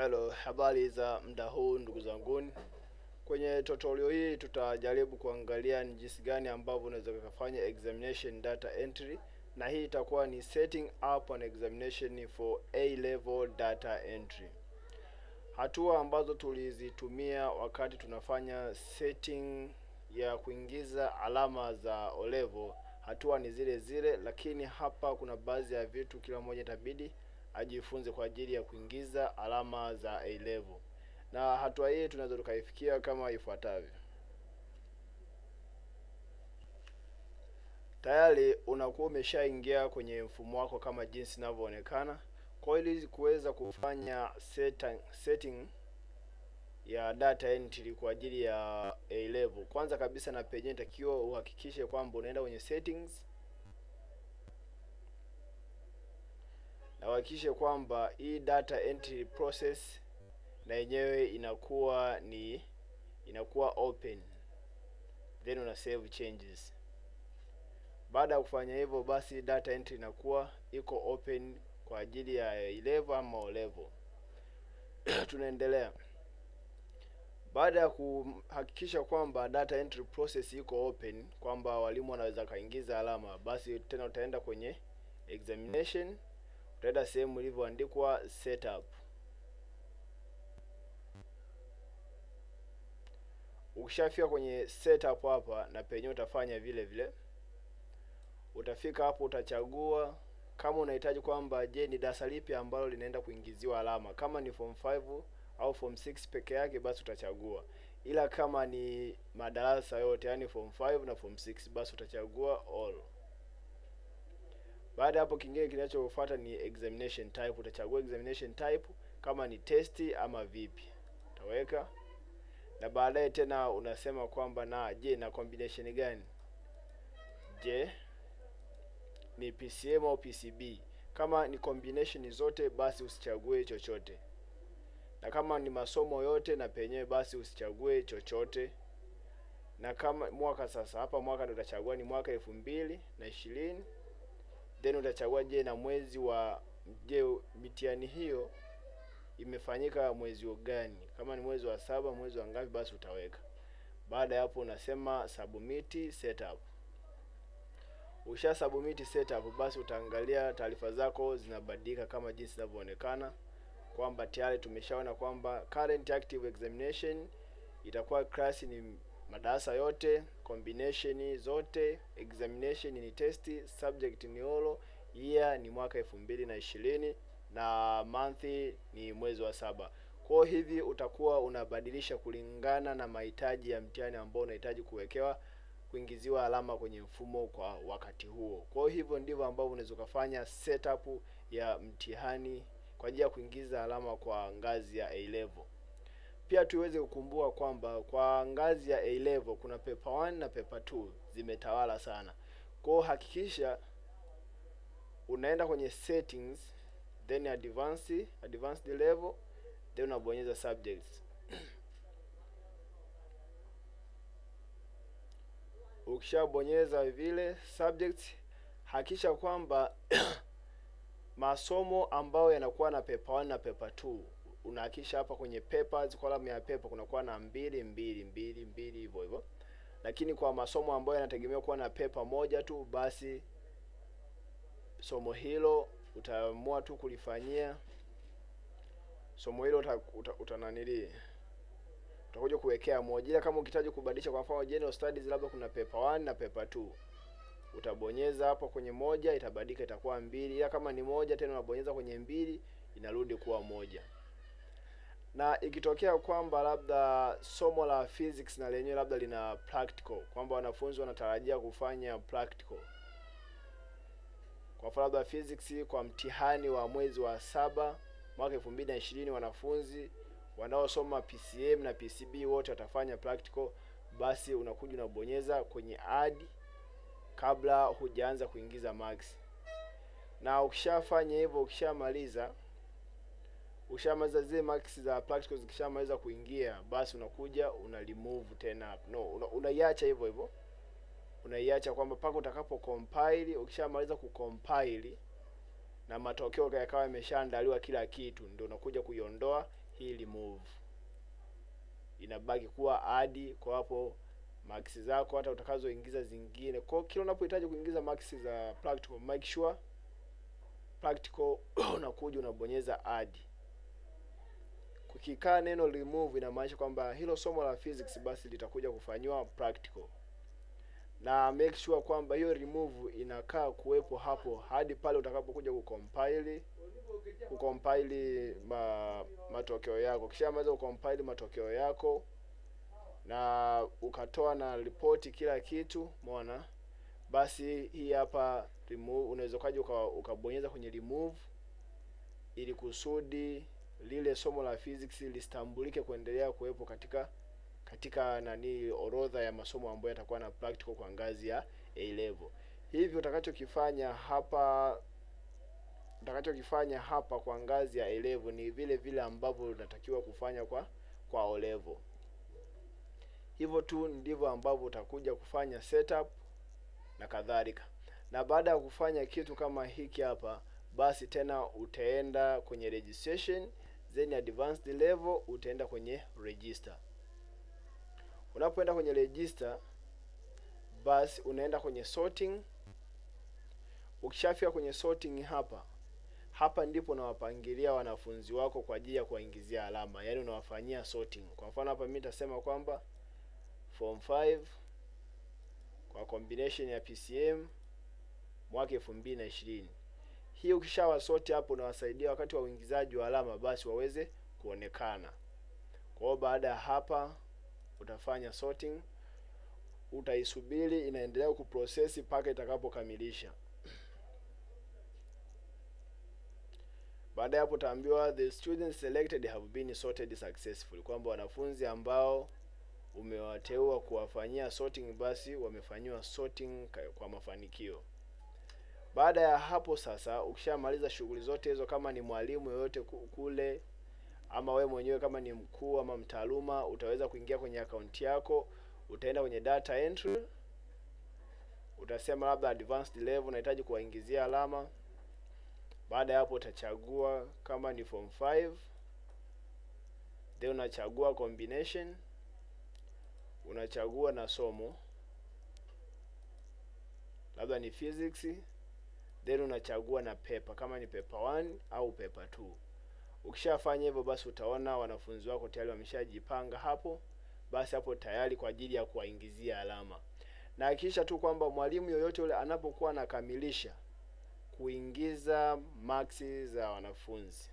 Hello, habari za muda huu ndugu zanguni. Kwenye tutorial hii tutajaribu kuangalia ni jinsi gani ambavyo unaweza kufanya examination data entry, na hii itakuwa ni setting up an examination for A level data entry. Hatua ambazo tulizitumia wakati tunafanya setting ya kuingiza alama za O level, hatua ni zile zile, lakini hapa kuna baadhi ya vitu kila mmoja itabidi ajifunze kwa ajili ya kuingiza alama za A level. Na hatua hii tunaweza tukaifikia kama ifuatavyo. Tayari unakuwa umeshaingia kwenye mfumo wako kama jinsi inavyoonekana. Kwa hiyo ili kuweza kufanya setting ya data entry kwa ajili ya A level, kwanza kabisa na penyewe takiwa uhakikishe kwamba unaenda kwenye settings na uhakikishe kwamba hii data entry process na yenyewe inakuwa open, then una save changes. Baada ya kufanya hivyo, basi data entry inakuwa iko open kwa ajili ya A level ama O level. Tunaendelea. Baada ya kuhakikisha kwamba data entry process iko open, kwamba walimu wanaweza kaingiza alama, basi tena utaenda kwenye examination, utaenda sehemu ilivyoandikwa setup. Ukishafika kwenye setup hapa, na penyewe utafanya vile vile. Utafika hapo, utachagua kama unahitaji kwamba je, ni darasa lipi ambalo linaenda kuingiziwa alama. Kama ni form 5 au form 6 peke yake, basi utachagua. Ila kama ni madarasa yote, yani form 5 na form 6, basi utachagua all. Baada hapo, kingine kinachofuata ni examination type. Utachagua examination type, kama ni test ama vipi utaweka, na baadaye tena unasema kwamba je, na combination gani? Je, ni PCM au PCB? Kama ni combination zote, basi usichague chochote, na kama ni masomo yote na penyewe, basi usichague chochote. Na kama mwaka, sasa hapa mwaka ndio utachagua ni mwaka 2020, then utachagua je, na mwezi wa mitihani hiyo imefanyika mwezi gani. Kama ni mwezi wa 7, mwezi wa ngapi, basi utaweka. Baada ya hapo unasema submit setup. Ukisha submit setup, basi utaangalia taarifa zako zinabadilika kama jinsi inavyoonekana, kwamba tayari tumeshaona kwamba current active examination itakuwa class ni madarasa yote, combination zote, examination ni test, subject ni all, year ni mwaka 2020 na month ni mwezi wa 7. Kwa hivi utakuwa unabadilisha kulingana na mahitaji ya mtihani ambao unahitaji kuingiziwa alama kwenye mfumo kwa wakati huo. Kwa hivyo ndivyo ambavyo unaweza kufanya setup ya mtihani kwa ajili ya kuingiza alama kwa ngazi ya A level. Pia tuweze kukumbuka kwamba kwa ngazi ya A level kuna paper 1 na paper 2 zimetawala sana. Kwa hakikisha unaenda kwenye settings, then advanced level, then unabonyeza subjects. Ukishabonyeza vile subjects, hakikisha kwamba masomo ambayo yanakuwa na paper 1 na paper 2, unahakikisha hapa kwenye papers, column ya paper kunakuwa na 2 hivyo hivyo. Lakini kwa masomo ambayo yanategemea kuwa na paper moja tu, basi somo hilo utaamua tu kulifanyia somo hilo utakuja kuwekea moja. Ila kama ukihitaji kubadilisha, kwa mfano general studies, labda kuna paper 1 na paper 2, utabonyeza hapo kwenye moja, itabadilika itakuwa 2. Ila kama ni moja, tena unabonyeza kwenye 2, inarudi kuwa moja. Na ikitokea kwamba labda somo la physics na lenyewe labda lina practical, kwamba wanafunzi wanatarajia kufanya practical, kwa mfano labda physics kwa mtihani wa mwezi wa 7 mwaka 2020, wanafunzi wanaosoma PCM na PCB wote watafanya practical, basi unakuja unabonyeza kwenye add kabla hujaanza kuingiza marks. Na ukishafanya hivyo, ukishamaliza zile marks za practical zikishamaliza kuingia, basi unakuja una remove tena, unaiacha hivyo hivyo, unaiacha kwamba paka utakapo compile. Ukishamaliza kucompile na matokeo yakawa yameshaandaliwa kila kitu, ndio unakuja kuiondoa hii remove, inabaki kuwa add. Kwa hapo marks zako hata utakazoingiza zingine, kwa kila unapohitaji kuingiza marks za practical, make sure practical unakuja unabonyeza add. Kukikaa neno remove inamaanisha kwamba hilo somo la physics basi litakuja kufanywa practical, na make sure kwamba hiyo remove inakaa kuwepo hapo hadi pale utakapokuja kucompile matokeo yako. Kisha maliza kucompile matokeo yako na ukatoa na report kila kitu, umeona, basi hii hapa remove, unaweza kaja ukabonyeza kwenye remove ili kusudi lile somo la physics listambulike kuendelea kuwepo katika nani orodha ya masomo ambayo yatakuwa na practical kwa ngazi ya A level. Hivyo utakachokifanya hapa kwa ngazi ya A level ni vile vile ambavyo unatakiwa kufanya kwa O level. Hivyo tu ndivyo ambavyo utakuja kufanya setup na kadhalika. Na baada ya kufanya kitu kama hiki hapa, basi tena utaenda kwenye registration, then advanced level utaenda kwenye register. Unapoenda kwenye register, basi unaenda kwenye sorting. Ukishafika kwenye sorting hapa ndipo unawapangilia wanafunzi wako kwa ajili ya kuwaingizia alama, yaani unawafanyia sorting. Kwa mfano hapa mimi nitasema kwamba form 5 kwa combination ya PCM mwaka 2020. Hii ukishawasort hapo unawasaidia wakati wa uingizaji wa alama basi waweze kuonekana. Kwa hiyo baada ya hapa utafanya sorting, utaisubiri inaendelea kuprocess mpaka itakapokamilisha. Baada ya hapo utaambiwa the students selected have been sorted successfully, kwamba wanafunzi ambao umewateua kuwafanyia sorting basi wamefanywa sorting kwa mafanikio. Baada ya hapo sasa, ukishamaliza shughuli zote hizo, kama ni mwalimu yoyote kule ama we mwenyewe kama ni mkuu ama mtaaluma, utaweza kuingia kwenye account yako, utaenda kwenye data entry, utasema labda advanced level unahitaji kuwaingizia alama. Baada ya hapo utachagua kama ni form 5, then unachagua combination, unachagua na somo, labda ni physics, then unachagua na paper kama ni paper 1 au paper 2. Ukishafanya hivyo basi utaona wanafunzi wako tayari wameshajipanga hapo, basi hapo tayari kwa ajili ya kuwaingizia alama. Na hakikisha tu kwamba mwalimu yoyote yule anapokuwa anakamilisha kuingiza marks za wanafunzi,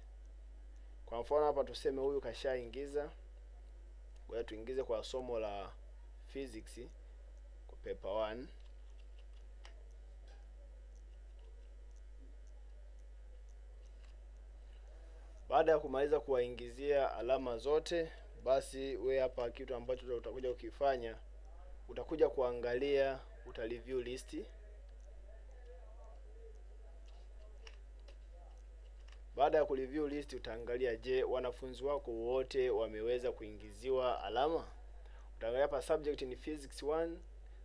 kwa mfano hapa tuseme huyu kashaingiza, ngoja tuingize kwa somo la physics kwa paper 1. Baada ya kumaliza kuwaingizia alama zote, basi we hapa kitu ambacho utakuja ukifanya, utakuja kuangalia, utareview list. Baada ya kureview list utaangalia, je, wanafunzi wako wote wameweza kuingiziwa alama? Utaangalia hapa subject ni physics 1,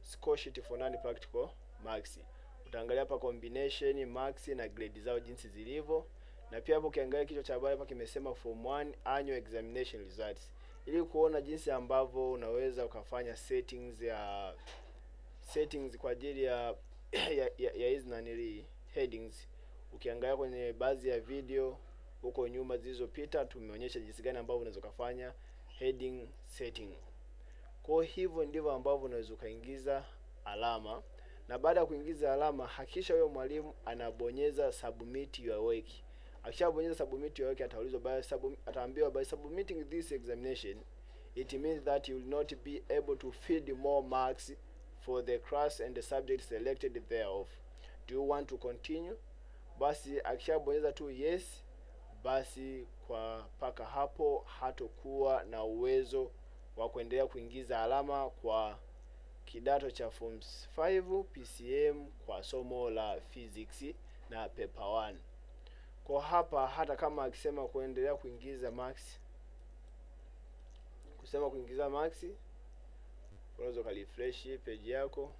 score sheet for non practical marks. Utaangalia hapa combination marks na grade zao jinsi zilivyo. Na pia hapo ukiangalia kichwa cha habari hapa kimesema form 1 annual examination results, ili kuona jinsi ambavyo unaweza ukafanya settings kwa ajili ya hizi nanili headings. Ukiangalia kwenye baadhi ya video huko nyuma zilizopita tumeonyesha jinsi gani ambavyo unaweza kufanya heading setting. Kwa hivyo ndivyo ambavyo unaweza kaingiza alama. Na baada ya kuingiza alama, hakikisha huyo mwalimu anabonyeza submit your work. Akishabonyeza submit your work ataambiwa by submitting this examination it means that you will not be able to feed more marks for the class and the subject selected thereof. Do you want to continue? Basi akishabonyeza tu yes, basi kwa paka hapo hatokuwa na uwezo wa kuendelea kuingiza alama kwa kidato cha form 5 PCM kwa somo la physics na paper 1. Kwa hapa hata kama akisema kuendelea kuingiza marks, unaweza kalifresh page yako,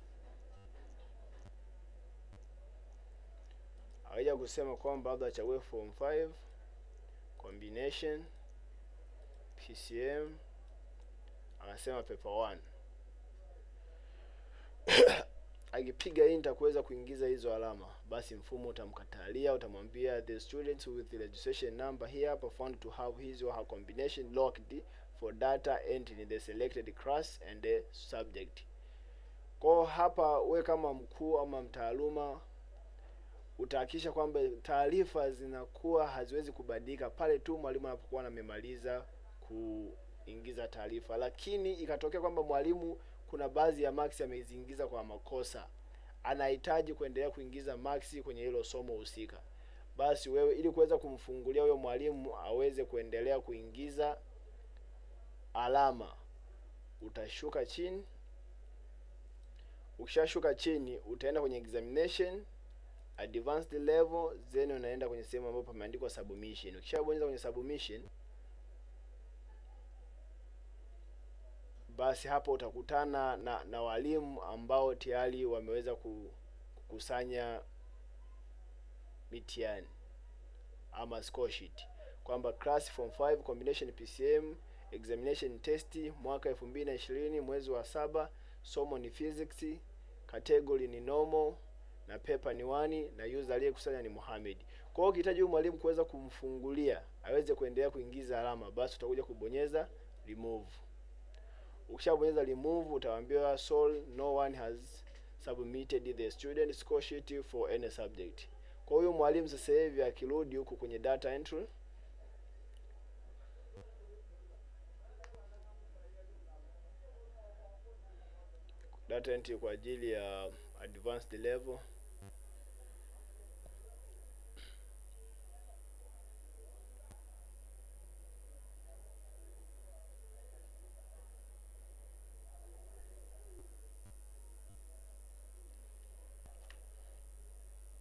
akija kusema kwamba labda achague form 5 combination, PCM, anasema paper 1. Akipiga enter kuweza kuingiza hizo alama, basi mfumo utamkatalia, utamwambia the student with the registration number here found to have his or her combination locked for data entered in the selected class and the subject. Kwa hapa we kama mkuu ama mtaaluma utahakikisha kwamba taarifa zinakuwa haziwezi kubadilika pale tu mwalimu anapokuwa amemaliza kuingiza taarifa. Lakini ikatokea kwamba mwalimu kuna baadhi ya marks ameziingiza kwa makosa, anahitaji kuendelea kuingiza marks kwenye hilo somo husika, basi wewe ili kuweza kumfungulia huyo mwalimu aweze kuendelea kuingiza alama, utashuka chini. Ukishashuka chini utaenda kwenye examination advanced level, then unaenda kwenye sehemu ambapo pameandikwa submission. Ukishabonyeza kwenye submission, basi hapo utakutana na walimu ambao tayari wameweza kukusanya mitihani ama score sheet, kwamba class form 5 combination PCM examination test mwaka 2020 mwezi wa 7, somo ni physics, category ni normal na paper ni 1 na user aliyekusanya ni Muhammad. Kwa hiyo ukihitaji mwalimu kuweza kumfungulia aweze kuendelea kuingiza alama, basi utakuja kubonyeza remove. Ukishabonyeza remove utaambiwa sorry, no one has submitted the student score sheet for any subject. Kwa hiyo mwalimu sasa hivi akirudi huko kwenye data entry, kwa ajili ya advanced level,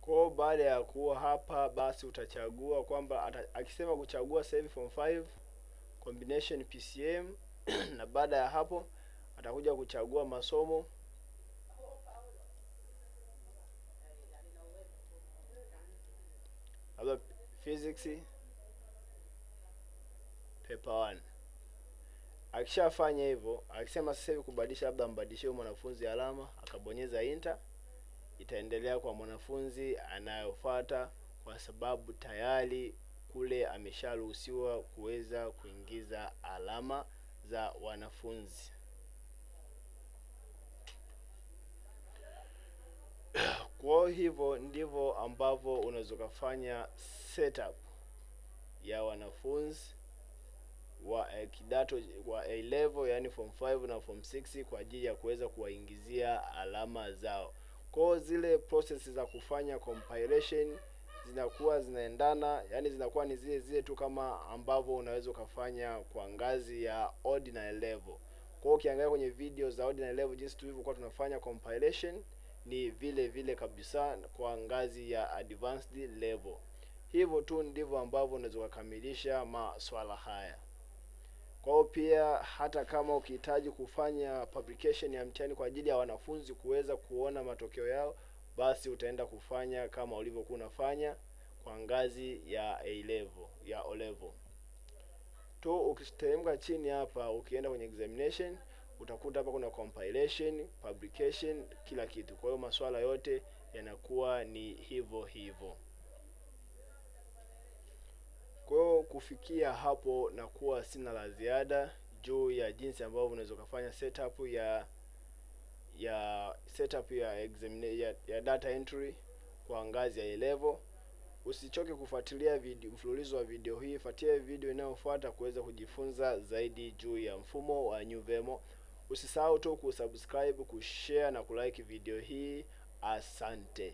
kwa baada ya kuwa hapa, basi utachagua kwamba akisema kuchagua sasa hivi form 5 combination PCM na baada ya hapo atakuja kuchagua masomo labda physics paper 1. Akishafanya hivyo, akisema sasa hivi kubadilisha, labda mbadilishie mwanafunzi alama, akabonyeza enter, itaendelea kwa mwanafunzi anayofuata, kwa sababu tayari kule amesharuhusiwa kuweza kuingiza alama za wanafunzi. Kwa hivyo ndivyo ambavyo unaweza kufanya setup ya wanafunzi wa kidato wa A level, yani form 5 na form 6 kwa ajili ya kuweza kuwaingizia alama zao. Kwa zile process za kufanya compilation zinakuwa zinaendana, yani zinakuwa ni zile tu kama ambavyo unaweza kufanya kwa ngazi ya ordinary level. Kwa ukiangalia kwenye video za ordinary level jinsi tulivyokuwa tunafanya compilation, ni vile kabisa kwa ngazi ya advanced level. Hivyo tu ndivyo ambavyo unaweza kukamilisha maswala haya. Kwa hiyo pia hata kama ukihitaji kufanya publication ya mtihani kwa ajili ya wanafunzi kuweza kuona matokeo yao, basi utaenda kufanya kama ulivyokuwa unafanya kwa ngazi ya A level, ya O level. Tu ukiteremka chini hapa, ukienda kwenye examination, utakuta hapa kuna compilation, publication, kila kitu. Kwa hiyo masuala yote yanakuwa ni hivyo. Kwa hiyo kufikia hapo na kuwa sina la ziada juu ya jinsi ambavyo unaweza kufanya setup ya data entry kwa ngazi ya A level. Usichoke kufuatilia mfululizo wa video hii, fuatia video inayofuata kuweza kujifunza zaidi juu ya mfumo wa NewVemo. Usisahau tu kusubscribe, kushare na kulike video hii. Asante.